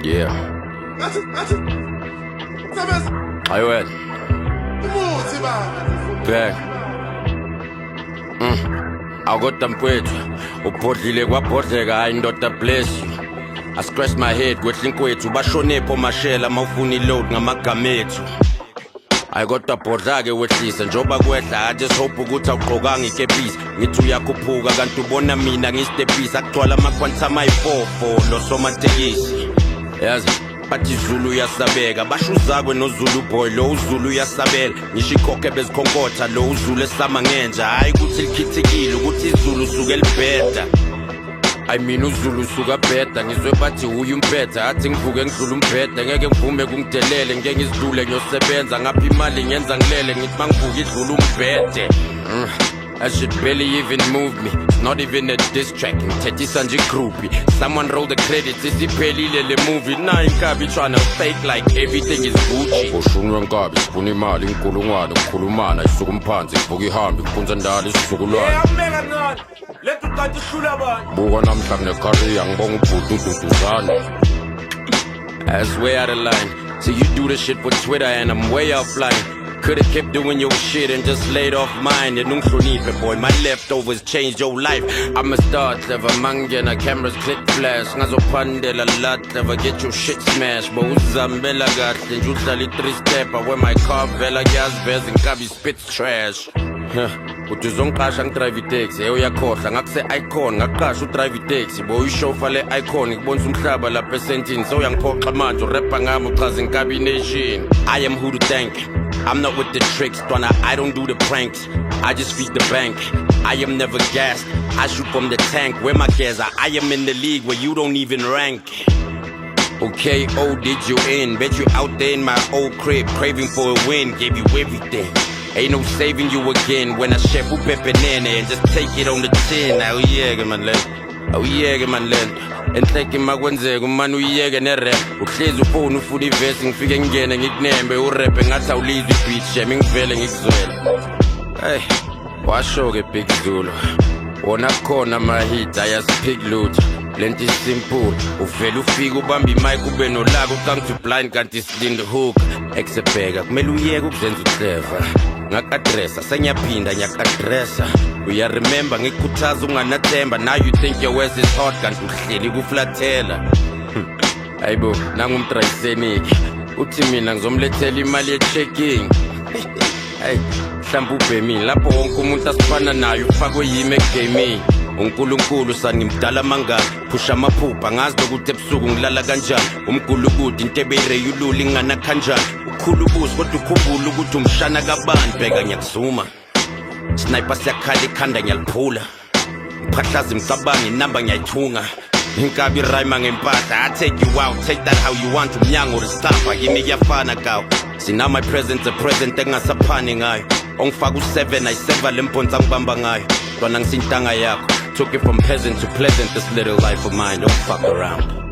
Yeah. Are you ready? Okay. Agoda mfethu ubhodlile kwabhodleka hayi ndoda bless you. I scratch my head kwehla inkwethu bashone pho mashela mawufuna iload ngamagama ethu. Ayikodwa bhodla-ke wehlisa njoba kwehla I just hope ukuthi awugqokanga ikepisi ngithi uyakhuphuka kanti ubona mina ngistepisa akugcwala ama-Quantham ayi-4 lo somatekisi yazi bathi Zulu uyasabeka basho uzakwe noZulu boy lo uZulu uyasabela ngisho ikhokhe bezikhonkotha lo uZulu esama ngenja hayi ukuthi likhithikile ukuthi iZulu suke libheda I mean uZulu suka bheda ngizwe bathi uyu umphetha athi ngivuke ngidlula umphetha ngeke ngivume kungidelele ngeke ngizidlule ngiyosebenza ngapha imali ngenza ngilele ngithi mangivuka idlula umbhede I should barely even move me. It's not even a diss track. Ngithethisa nje groupie. Someone roll the credits. Isiphelile le movie. Now inkabi tryna fake like everything is Gucci. Oshunwa nkabi sifuna imali inkulungwane ukukhulumana isuka umphansi ivuka ihambe ifunza ndala isizukulwane. Yameka nani. Lethu kanti shula abantu. Buka namhla kunecareer ngibonga ubhudududuzana. That's way out of line. So you do this shit for Twitter and I'm way offline. Could've kept doing your shit and just laid off mine. And boy, my leftovers changed your life. I'm a star, clever mangena, cameras click flash. Ngazo pandela lot, never get your shit smashed. But uzambela gat, then you sali 3-step. I wear my car, vela gas bells and kabi spits trash. Uthi uzongqasha ngidrive itaxi uyakhohlwa ngakuse icon ngaqasha udrive itaxi boy ishofa le icon ngibonisa umhlaba lapha esentini so uyangiphoxa manje urapper ngami uchaza incombination I am who to thank I'm not with the tricks Dwana I don't do the pranks I just feed the bank I am never gassed I shoot from the tank where my gas are I am in the league where you don't even rank Okay, oh, did you in? Bet you out there in my old crib craving for a win gave you everything Ain't no saving you again when I chef up banana and just take it on the chin. Oh yeah, man, oh yeah, man, and taking my Wednesday, man, uyege nere. Uhlezi uphone ufuthi ivesi ngifike ngene ngikunembe urap ngathi awulizi beat shaming vele ngikuzwela. Hey, washo-ke Big Zulu. Wona khona ama hit ayaspeak lutho. Lento is simple. Uvela ufika ubamba imic ube nolaka ukangithi blind kanti silinde hook. Eksebheka kumele uyeke ukuzenza uclever. Ngakadressa senyaphinda nyakadressa uyaremember ngikukhuthaza unganathemba now you think your waist is hot kanti uhleli kuflathela hayibo nangumdrayiseniki uthi mina ngizomlethela imali ye-checking hey mhlawumbe ubhemini lapho wonke umuntu asifana nayo ufakwe yimi egaming uNkulunkulu sanimdala mangaka phusha amaphupha ngazi lokuthi ebusuku ngilala kanjani umgulukude into ebeyireyulula ingana kanjani ukhulu ubuso kodwa ukhumbula ukuthi umshana kabantu bheka ngiyakuzuma sniper siyakhala ikhanda ngiyaliphula mphahlaza imcabangi inamba ngiyayithunga inkabi rhyme ngempahla I take you out take that how you want umnyango restapa yimi kuyafana kawo sina my present a present engasaphani ngayo ongifaka u7 ayiseva lemphonsa ngibamba ngayo Dwana ngisintanga yakho Took it from peasant to pleasant, this little life of mine, don't fuck around.